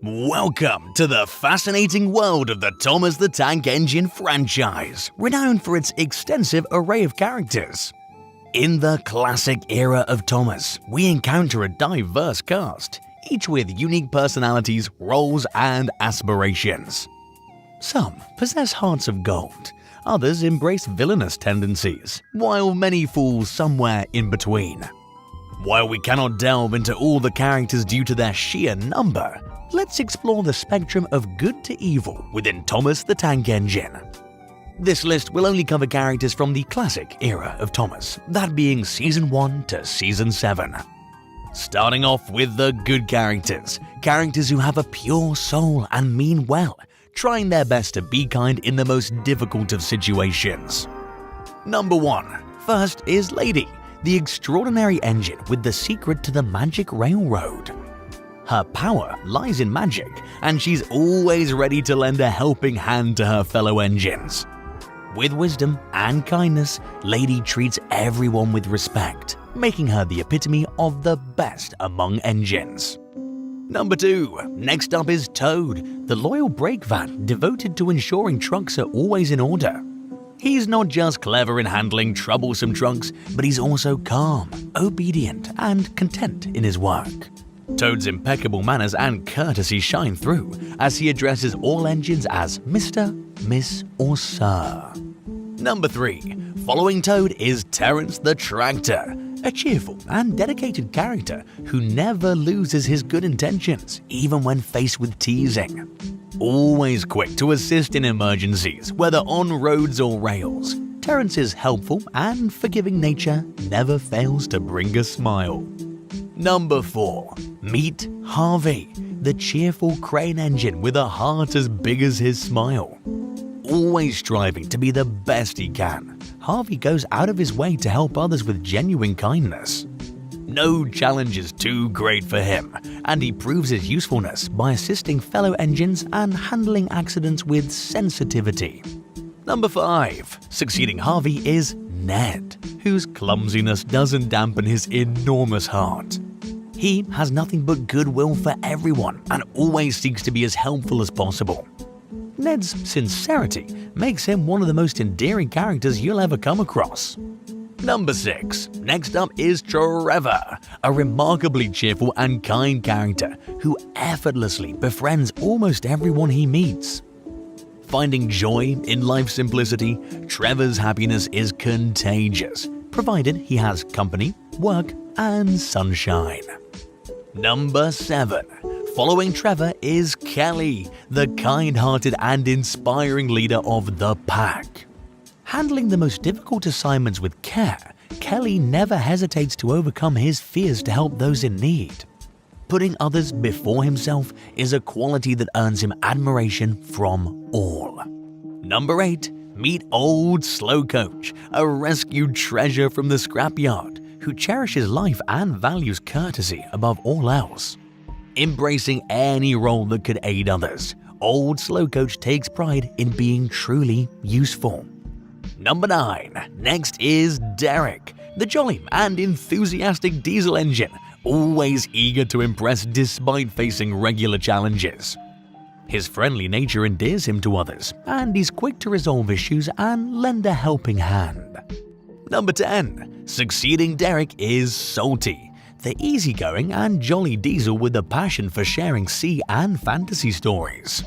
Welcome to the fascinating world of the Thomas the Tank Engine franchise, renowned for its extensive array of characters. In the classic era of Thomas, we encounter a diverse cast, each with unique personalities, roles, and aspirations. Some possess hearts of gold, others embrace villainous tendencies, while many fall somewhere in between. While we cannot delve into all the characters due to their sheer number, let's explore the spectrum of good to evil within Thomas the Tank Engine. This list will only cover characters from the classic era of Thomas, that being Season 1 to Season 7. Starting off with the good characters who have a pure soul and mean well, trying their best to be kind in the most difficult of situations. Number 1. First is Lady, the extraordinary engine with the secret to the magic railroad. Her power lies in magic, and she's always ready to lend a helping hand to her fellow engines. With wisdom and kindness, Lady treats everyone with respect, making her the epitome of the best among engines. Number 2. Next up is Toad, the loyal brake van devoted to ensuring trucks are always in order. He's not just clever in handling troublesome trucks, but he's also calm, obedient, and content in his work. Toad's impeccable manners and courtesy shine through as he addresses all engines as Mr., Miss, or Sir. Number 3. Following Toad is Terence the Tractor, a cheerful and dedicated character who never loses his good intentions, even when faced with teasing. Always quick to assist in emergencies, whether on roads or rails, Terence's helpful and forgiving nature never fails to bring a smile. Number 4. Meet Harvey, the cheerful crane engine with a heart as big as his smile. Always striving to be the best he can, Harvey goes out of his way to help others with genuine kindness. No challenge is too great for him, and he proves his usefulness by assisting fellow engines and handling accidents with sensitivity. Number 5. Succeeding Harvey is Ned, whose clumsiness doesn't dampen his enormous heart. He has nothing but goodwill for everyone and always seeks to be as helpful as possible. Ned's sincerity makes him one of the most endearing characters you'll ever come across. Number 6. Next up is Trevor, a remarkably cheerful and kind character who effortlessly befriends almost everyone he meets. Finding joy in life's simplicity, Trevor's happiness is contagious, provided he has company, work, and sunshine. Number 7. Following Trevor is Kelly, the kind-hearted and inspiring leader of the pack. Handling the most difficult assignments with care, Kelly never hesitates to overcome his fears to help those in need. Putting others before himself is a quality that earns him admiration from all. Number 8. Meet Old Slow Coach, a rescued treasure from the scrapyard who cherishes life and values courtesy above all else. Embracing any role that could aid others, Old Slow Coach takes pride in being truly useful. Number 9. Next is Derek, the jolly and enthusiastic diesel engine, always eager to impress despite facing regular challenges. His friendly nature endears him to others, and he's quick to resolve issues and lend a helping hand. Number 10. Succeeding Derek is Salty, the easygoing and jolly diesel with a passion for sharing sea and fantasy stories.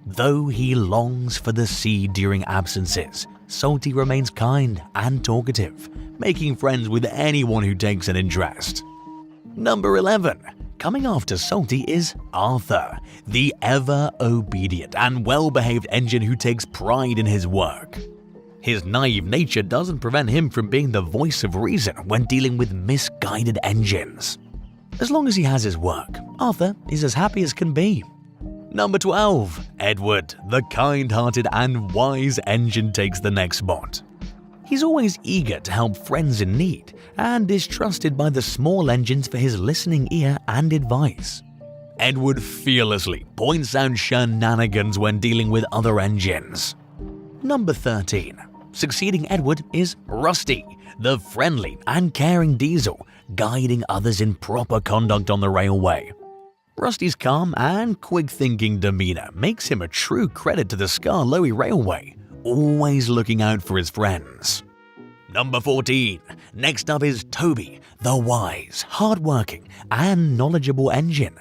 Though he longs for the sea during absences, Salty remains kind and talkative, making friends with anyone who takes an interest. Number 11. Coming after Salty is Arthur, the ever-obedient and well-behaved engine who takes pride in his work. His naive nature doesn't prevent him from being the voice of reason when dealing with misguided engines. As long as he has his work, Arthur is as happy as can be. Number 12. Edward, the kind-hearted and wise engine takes the next spot. He's always eager to help friends in need and is trusted by the small engines for his listening ear and advice. Edward fearlessly points out shenanigans when dealing with other engines. Number 13. Succeeding Edward is Rusty, the friendly and caring diesel, guiding others in proper conduct on the railway. Rusty's calm and quick-thinking demeanor makes him a true credit to the Skarloey Railway, always looking out for his friends. Number 14. Next up is Toby, the wise, hard-working, and knowledgeable engine.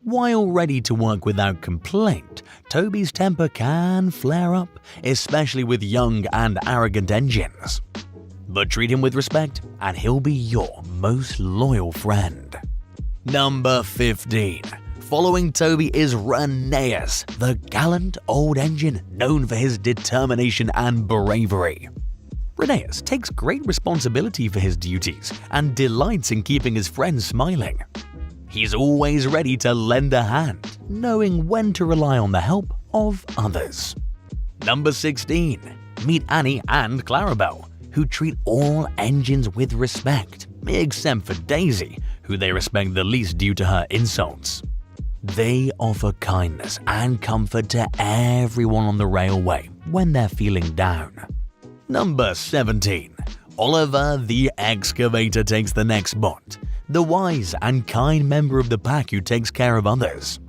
While ready to work without complaint, Toby's temper can flare up, especially with young and arrogant engines. But treat him with respect, and he'll be your most loyal friend. Number 15. Following Toby is Rheneas, the gallant old engine known for his determination and bravery. Rheneas takes great responsibility for his duties and delights in keeping his friends smiling. He's always ready to lend a hand, knowing when to rely on the help of others. Number 16. Meet Annie and Clarabelle, who treat all engines with respect, except for Daisy, who they respect the least due to her insults. They offer kindness and comfort to everyone on the railway when they're feeling down. Number 17. Oliver the Excavator takes the next spot, the wise and kind member of the pack who takes care of others.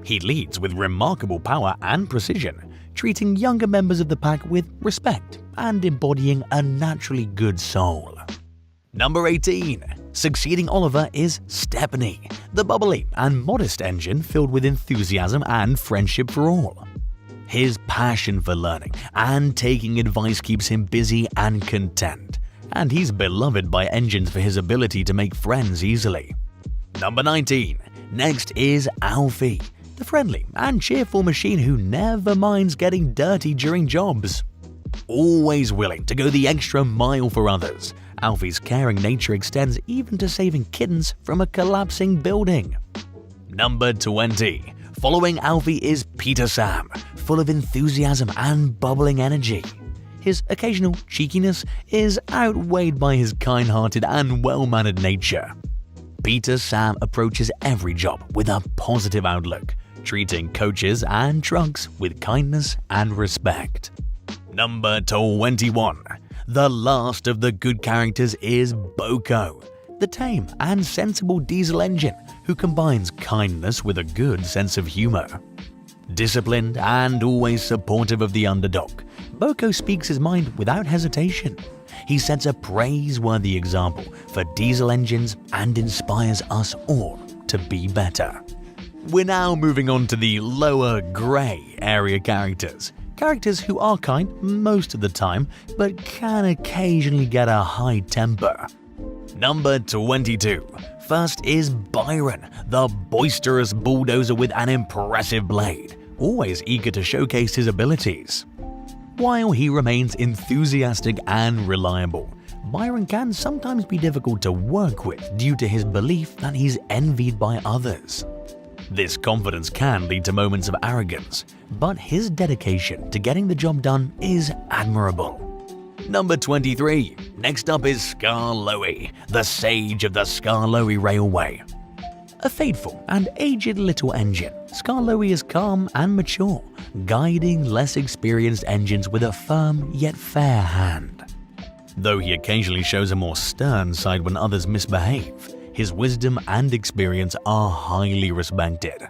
He leads with remarkable power and precision, treating younger members of the pack with respect and embodying a naturally good soul. Number 18. Succeeding Oliver is Stepney, the bubbly and modest engine filled with enthusiasm and friendship for all. His passion for learning and taking advice keeps him busy and content, and he's beloved by engines for his ability to make friends easily. Number 19. Next is Alfie, the friendly and cheerful machine who never minds getting dirty during jobs. Always willing to go the extra mile for others, Alfie's caring nature extends even to saving kittens from a collapsing building. Number 20. Following Alfie is Peter Sam, full of enthusiasm and bubbling energy. His occasional cheekiness is outweighed by his kind-hearted and well-mannered nature. Peter Sam approaches every job with a positive outlook, treating coaches and trucks with kindness and respect. Number 21. The last of the good characters is Boko, the tame and sensible diesel engine who combines kindness with a good sense of humor. Disciplined and always supportive of the underdog, Boko speaks his mind without hesitation. He sets a praiseworthy example for diesel engines and inspires us all to be better. We're now moving on to the lower grey area characters. Characters who are kind most of the time, but can occasionally get a high temper. Number 22. First is Byron, the boisterous bulldozer with an impressive blade, always eager to showcase his abilities. While he remains enthusiastic and reliable, Byron can sometimes be difficult to work with due to his belief that he's envied by others. This confidence can lead to moments of arrogance, but his dedication to getting the job done is admirable. Number 23. Next up is Skarloey, the sage of the Skarloey Railway. A faithful and aged little engine, Skarloey is calm and mature, guiding less experienced engines with a firm yet fair hand. Though he occasionally shows a more stern side when others misbehave, his wisdom and experience are highly respected.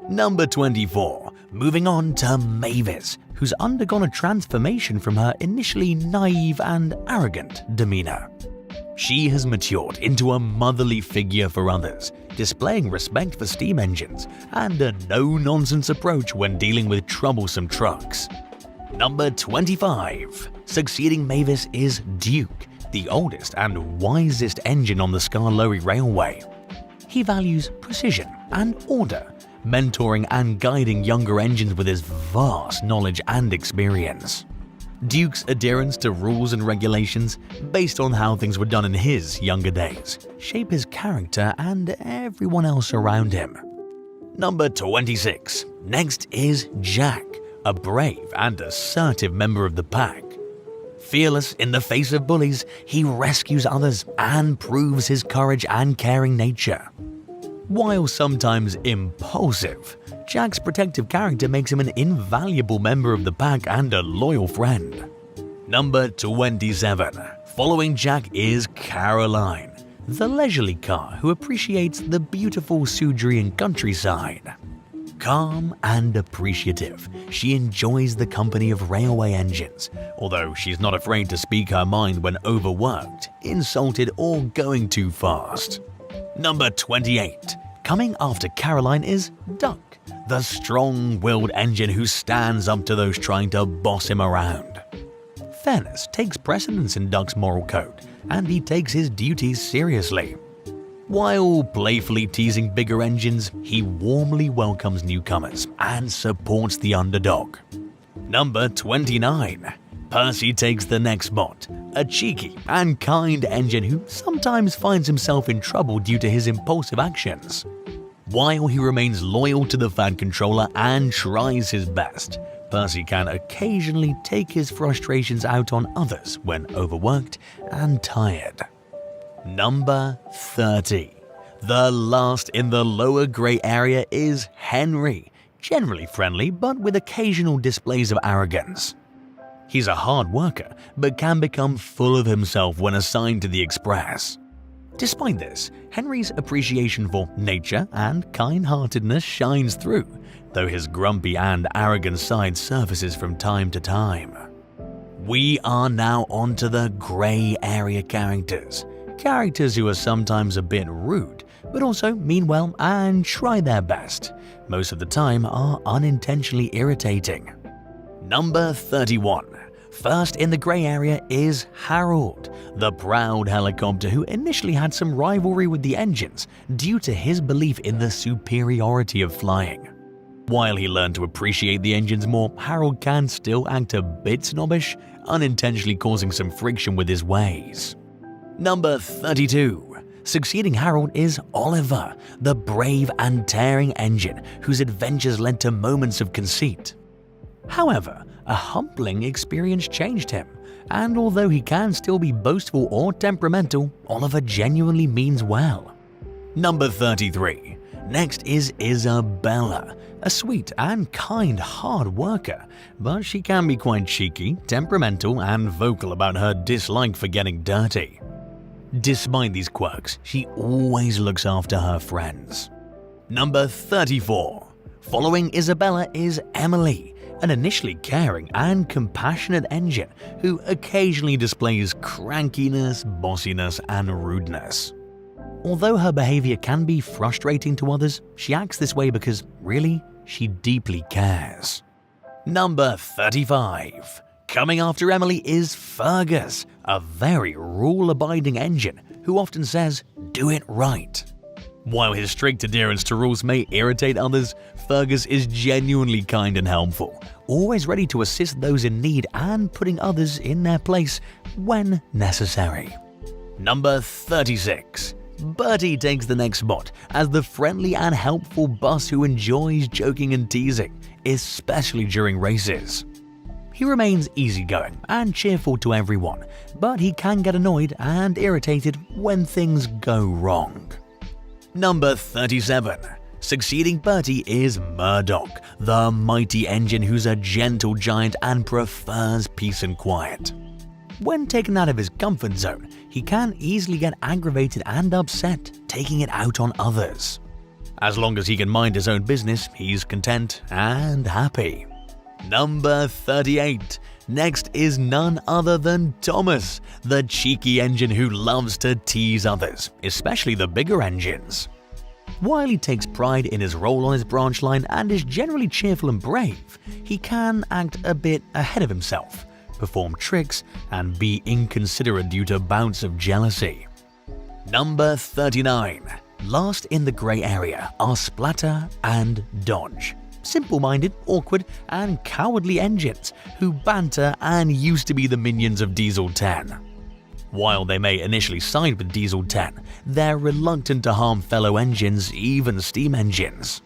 Number 24. Moving on to Mavis, who's undergone a transformation from her initially naive and arrogant demeanor. She has matured into a motherly figure for others, displaying respect for steam engines and a no-nonsense approach when dealing with troublesome trucks. Number 25. Succeeding Mavis is Duke, the oldest and wisest engine on the Skarloey Railway. He values precision and order, mentoring and guiding younger engines with his vast knowledge and experience. Duke's adherence to rules and regulations, based on how things were done in his younger days, shape his character and everyone else around him. Number 26. Next is Jack, a brave and assertive member of the pack. Fearless in the face of bullies, he rescues others and proves his courage and caring nature. While sometimes impulsive, Jack's protective character makes him an invaluable member of the pack and a loyal friend. Number 27. Following Jack is Caroline, the leisurely car who appreciates the beautiful Sudrian countryside. Calm and appreciative, she enjoys the company of railway engines, although she's not afraid to speak her mind when overworked, insulted, or going too fast. Number 28. Coming after Caroline is Duck, the strong-willed engine who stands up to those trying to boss him around. Fairness takes precedence in Duck's moral code, and he takes his duties seriously. While playfully teasing bigger engines, he warmly welcomes newcomers and supports the underdog. Number 29. Percy takes the next spot, a cheeky and kind engine who sometimes finds himself in trouble due to his impulsive actions. While he remains loyal to the fan controller and tries his best, Percy can occasionally take his frustrations out on others when overworked and tired. Number 30. The last in the lower grey area is Henry, generally friendly but with occasional displays of arrogance. He's a hard worker but can become full of himself when assigned to the Express. Despite this, Henry's appreciation for nature and kind-heartedness shines through, though his grumpy and arrogant side surfaces from time to time. We are now onto the grey area characters. Characters who are sometimes a bit rude, but also mean well and try their best. Most of the time are unintentionally irritating. Number 31. First in the grey area is Harold, the proud helicopter who initially had some rivalry with the engines due to his belief in the superiority of flying. While he learned to appreciate the engines more, Harold can still act a bit snobbish, unintentionally causing some friction with his ways. Number 32. Succeeding Harold is Oliver, the brave and daring engine whose adventures led to moments of conceit. However, a humbling experience changed him, and although he can still be boastful or temperamental, Oliver genuinely means well. Number 33. Next is Isabella, a sweet and kind hard worker, but she can be quite cheeky, temperamental, and vocal about her dislike for getting dirty. Despite these quirks, she always looks after her friends. Number 34. Following Isabella is Emily, an initially caring and compassionate engine who occasionally displays crankiness, bossiness, and rudeness. Although her behavior can be frustrating to others, she acts this way because, really, she deeply cares. Number 35. Coming after Emily is Fergus, a very rule-abiding engine who often says, "Do it right." While his strict adherence to rules may irritate others, Fergus is genuinely kind and helpful, always ready to assist those in need and putting others in their place when necessary. Number 36. Bertie takes the next spot as the friendly and helpful boss who enjoys joking and teasing, especially during races. He remains easygoing and cheerful to everyone, but he can get annoyed and irritated when things go wrong. Number 37. Succeeding Bertie is Murdoch, the mighty engine who's a gentle giant and prefers peace and quiet. When taken out of his comfort zone, he can easily get aggravated and upset, taking it out on others. As long as he can mind his own business, he's content and happy. Number 38. Next is none other than Thomas, the cheeky engine who loves to tease others, especially the bigger engines. While he takes pride in his role on his branch line and is generally cheerful and brave, he can act a bit ahead of himself, perform tricks, and be inconsiderate due to bouts of jealousy. Number 39. Last in the grey area are Splatter and Dodge. Simple-minded, awkward, and cowardly engines who banter and used to be the minions of Diesel 10. While they may initially side with Diesel 10, they're reluctant to harm fellow engines, even steam engines.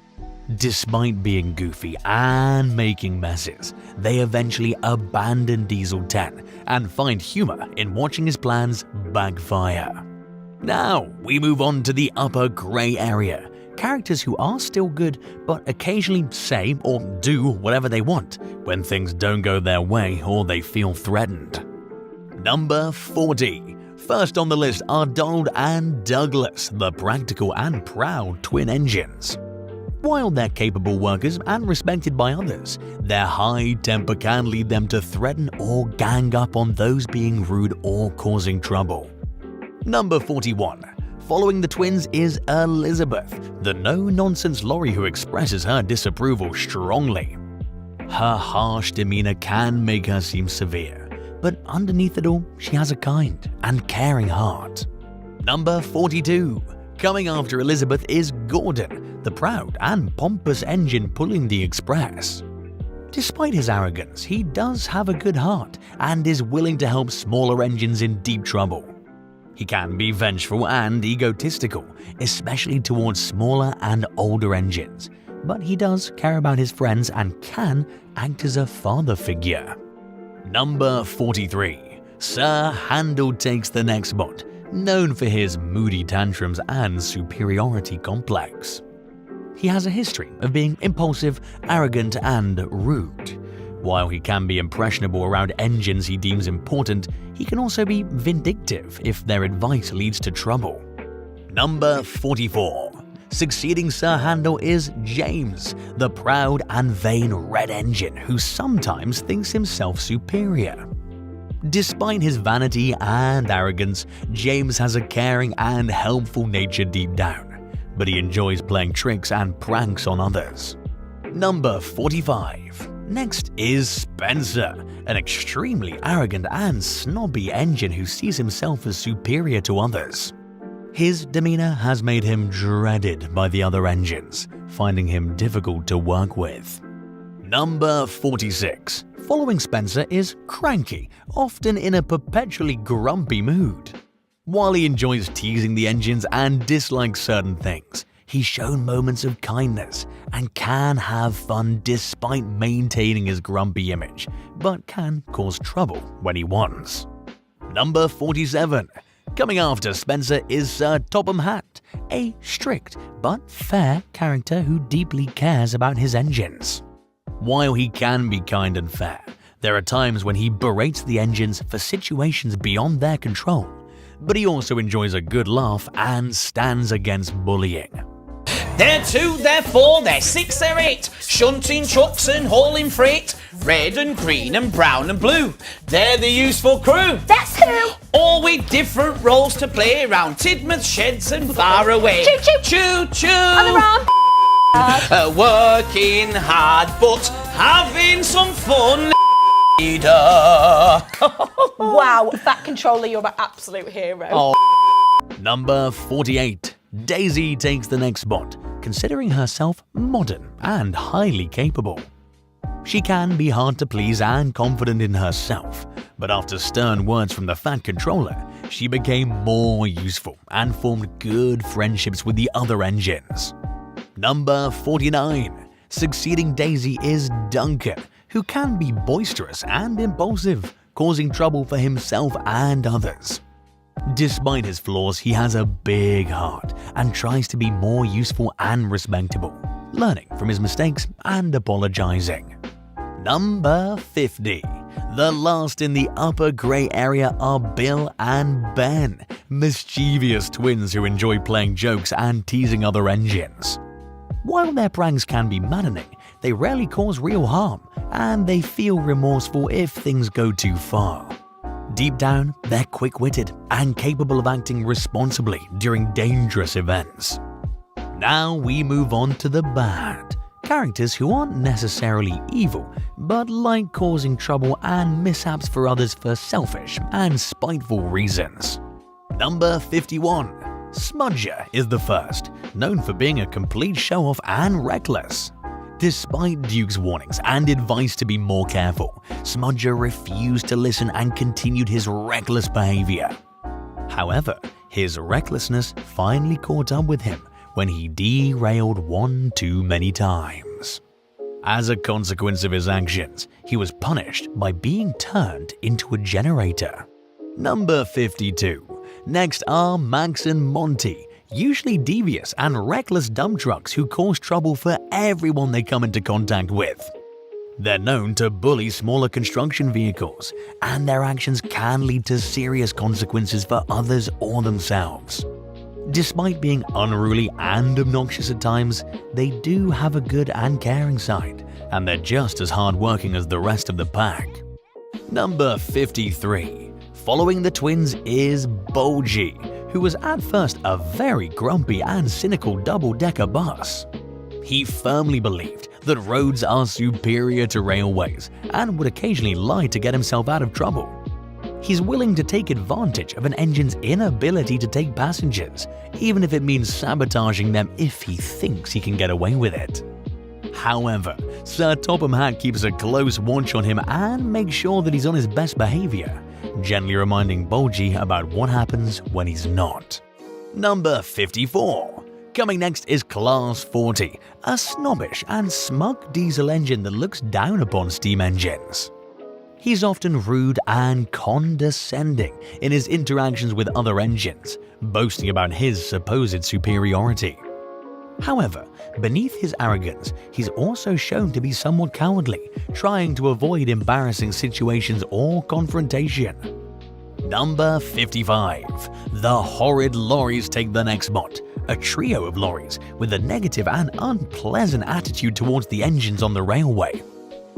Despite being goofy and making messes, they eventually abandon Diesel 10 and find humor in watching his plans backfire. Now, we move on to the upper grey area. Characters who are still good, but occasionally say or do whatever they want when things don't go their way or they feel threatened. Number 40. First on the list are Donald and Douglas, the practical and proud twin engines. While they're capable workers and respected by others, their high temper can lead them to threaten or gang up on those being rude or causing trouble. Number 41. Following the twins is Elizabeth, the no-nonsense lorry who expresses her disapproval strongly. Her harsh demeanor can make her seem severe, but underneath it all, she has a kind and caring heart. Number 42. Coming after Elizabeth is Gordon, the proud and pompous engine pulling the express. Despite his arrogance, he does have a good heart and is willing to help smaller engines in deep trouble. He can be vengeful and egotistical, especially towards smaller and older engines, but he does care about his friends and can act as a father figure. Number 43. Sir Handel takes the next spot, known for his moody tantrums and superiority complex. He has a history of being impulsive, arrogant, and rude. While he can be impressionable around engines he deems important, he can also be vindictive if their advice leads to trouble. Number 44. Succeeding Sir Handel is James, the proud and vain red engine who sometimes thinks himself superior. Despite his vanity and arrogance, James has a caring and helpful nature deep down, but he enjoys playing tricks and pranks on others. Number 45. Next is Spencer, an extremely arrogant and snobby engine who sees himself as superior to others. His demeanor has made him dreaded by the other engines, finding him difficult to work with. Number 46. Following Spencer is Cranky, often in a perpetually grumpy mood. While he enjoys teasing the engines and dislikes certain things, he's shown moments of kindness and can have fun despite maintaining his grumpy image, but can cause trouble when he wants. Number 47. Coming after Spencer is Sir Topham Hatt, a strict but fair character who deeply cares about his engines. While he can be kind and fair, there are times when he berates the engines for situations beyond their control, but he also enjoys a good laugh and stands against bullying. They're 2, they're 4, they're 6, they're 8, shunting trucks and hauling freight, red and green and brown and blue. They're the useful crew. That's who! All with different roles to play around Tidmouth sheds and far away. Choo choo! Choo choo! On the wrong Working hard but having some fun. Wow, that controller, you're my absolute hero. Oh. Number 48. Daisy takes the next spot, considering herself modern and highly capable. She can be hard to please and confident in herself, but after stern words from the Fat Controller, she became more useful and formed good friendships with the other engines. Number 49. Succeeding Daisy is Duncan, who can be boisterous and impulsive, causing trouble for himself and others. Despite his flaws, he has a big heart and tries to be more useful and respectable, learning from his mistakes and apologizing. Number 50. The last in the upper grey area are Bill and Ben, mischievous twins who enjoy playing jokes and teasing other engines. While their pranks can be maddening, they rarely cause real harm, and they feel remorseful if things go too far. Deep down, they're quick-witted and capable of acting responsibly during dangerous events. Now we move on to the bad. Characters who aren't necessarily evil, but like causing trouble and mishaps for others for selfish and spiteful reasons. Number 51. Smudger is the first, known for being a complete show-off and reckless. Despite Duke's warnings and advice to be more careful, Smudger refused to listen and continued his reckless behavior. However, his recklessness finally caught up with him when he derailed one too many times. As a consequence of his actions, he was punished by being turned into a generator. Number 52. Next are Max and Monty, usually devious and reckless dump trucks who cause trouble for everyone they come into contact with. They're known to bully smaller construction vehicles, and their actions can lead to serious consequences for others or themselves. Despite being unruly and obnoxious at times, they do have a good and caring side, and they're just as hardworking as the rest of the pack. Number 53. Following the twins is Bulgy, who was at first a very grumpy and cynical double-decker bus. He firmly believed that roads are superior to railways and would occasionally lie to get himself out of trouble. He's willing to take advantage of an engine's inability to take passengers, even if it means sabotaging them if he thinks he can get away with it. However, Sir Topham Hatt keeps a close watch on him and makes sure that he's on his best behavior, gently reminding Bulgy about what happens when he's not. Number 54. Coming next is Class 40, a snobbish and smug diesel engine that looks down upon steam engines. He's often rude and condescending in his interactions with other engines, boasting about his supposed superiority. However, beneath his arrogance, he's also shown to be somewhat cowardly, trying to avoid embarrassing situations or confrontation. Number 55. The horrid lorries take the next spot, a trio of lorries with a negative and unpleasant attitude towards the engines on the railway.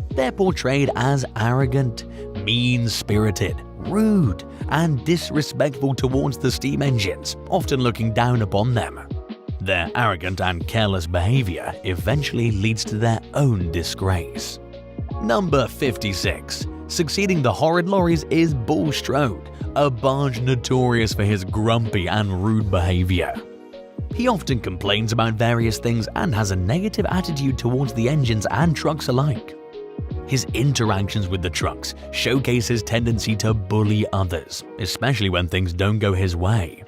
They're portrayed as arrogant, mean-spirited, rude, and disrespectful towards the steam engines, often looking down upon them. Their arrogant and careless behavior eventually leads to their own disgrace. Number 56. Succeeding the horrid lorries is Bulstrode, a barge notorious for his grumpy and rude behavior. He often complains about various things and has a negative attitude towards the engines and trucks alike. His interactions with the trucks showcase his tendency to bully others, especially when things don't go his way.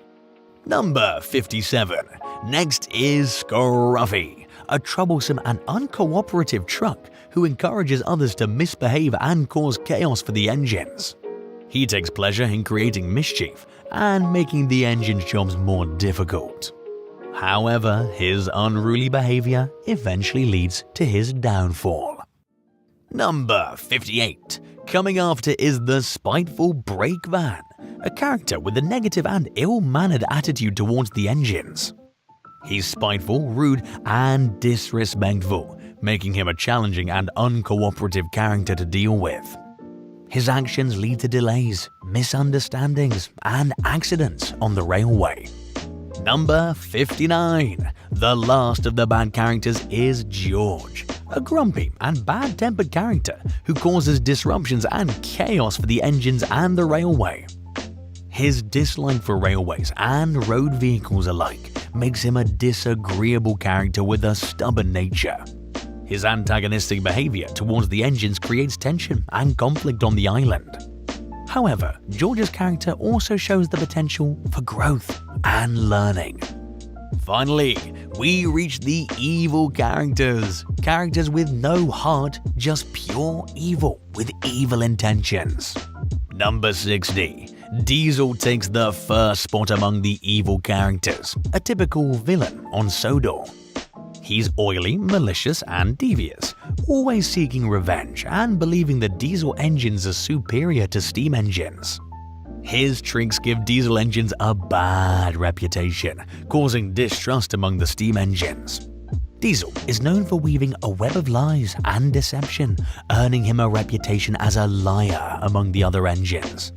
Number 57. Next is Scruffy, a troublesome and uncooperative truck who encourages others to misbehave and cause chaos for the engines. He takes pleasure in creating mischief and making the engine's jobs more difficult. However, his unruly behavior eventually leads to his downfall. Number 58. Coming after is the spiteful Brake Van, a character with a negative and ill-mannered attitude towards the engines. He's spiteful, rude, and disrespectful, making him a challenging and uncooperative character to deal with. His actions lead to delays, misunderstandings, and accidents on the railway. Number 59. The last of the bad characters is George, a grumpy and bad-tempered character who causes disruptions and chaos for the engines and the railway. His dislike for railways and road vehicles alike makes him a disagreeable character with a stubborn nature. His antagonistic behavior towards the engines creates tension and conflict on the island. However, George's character also shows the potential for growth and learning. Finally, we reach the evil characters. Characters with no heart, just pure evil with evil intentions. Number 60. Diesel takes the first spot among the evil characters, a typical villain on Sodor. He's oily, malicious, and devious, always seeking revenge and believing that diesel engines are superior to steam engines. His tricks give diesel engines a bad reputation, causing distrust among the steam engines. Diesel is known for weaving a web of lies and deception, earning him a reputation as a liar among the other engines.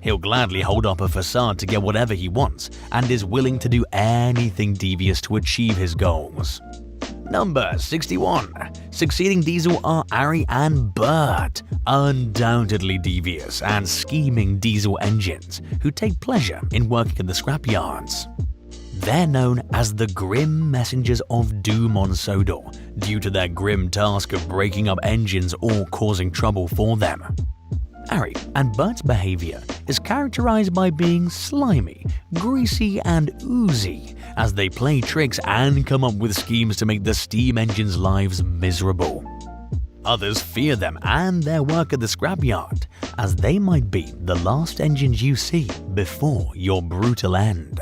He'll gladly hold up a facade to get whatever he wants and is willing to do anything devious to achieve his goals. Number 61. Succeeding Diesel are Ari and Bert, undoubtedly devious and scheming diesel engines who take pleasure in working in the scrapyards. They're known as the Grim Messengers of Doom on Sodor due to their grim task of breaking up engines or causing trouble for them. Ari and Bert's behavior is characterized by being slimy, greasy, and oozy as they play tricks and come up with schemes to make the steam engines' lives miserable. Others fear them and their work at the scrapyard, as they might be the last engines you see before your brutal end.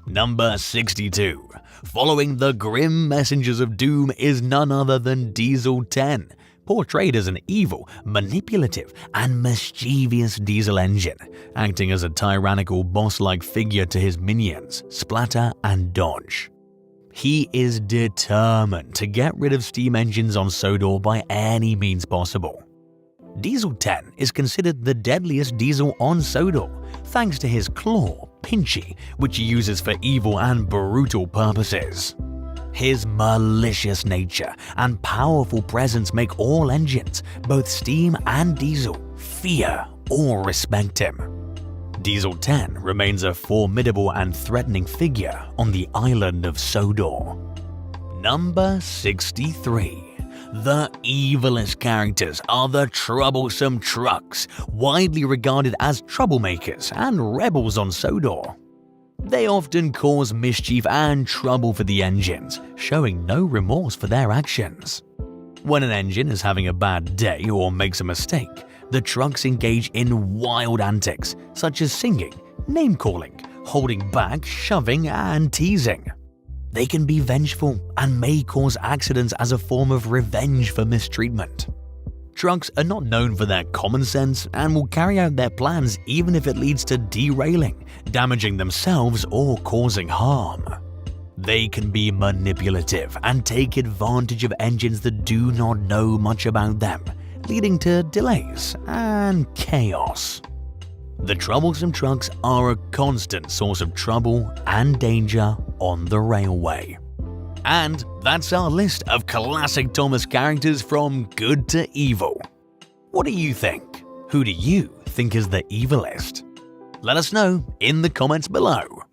Number 62. Following the Grim Messengers of Doom is none other than Diesel 10, portrayed as an evil, manipulative, and mischievous diesel engine, acting as a tyrannical boss-like figure to his minions, Splatter and Dodge. He is determined to get rid of steam engines on Sodor by any means possible. Diesel 10 is considered the deadliest diesel on Sodor, thanks to his claw, Pinchy, which he uses for evil and brutal purposes. His malicious nature and powerful presence make all engines, both steam and diesel, fear or respect him. Diesel 10 remains a formidable and threatening figure on the island of Sodor. Number 63. The evilest characters are the troublesome trucks, widely regarded as troublemakers and rebels on Sodor. They often cause mischief and trouble for the engines, showing no remorse for their actions. When an engine is having a bad day or makes a mistake, the trucks engage in wild antics such as singing, name-calling, holding back, shoving, and teasing. They can be vengeful and may cause accidents as a form of revenge for mistreatment. Trucks are not known for their common sense and will carry out their plans even if it leads to derailing, damaging themselves, or causing harm. They can be manipulative and take advantage of engines that do not know much about them, leading to delays and chaos. The troublesome trucks are a constant source of trouble and danger on the railway. And that's our list of classic Thomas characters from good to evil. What do you think? Who do you think is the evilest? Let us know in the comments below.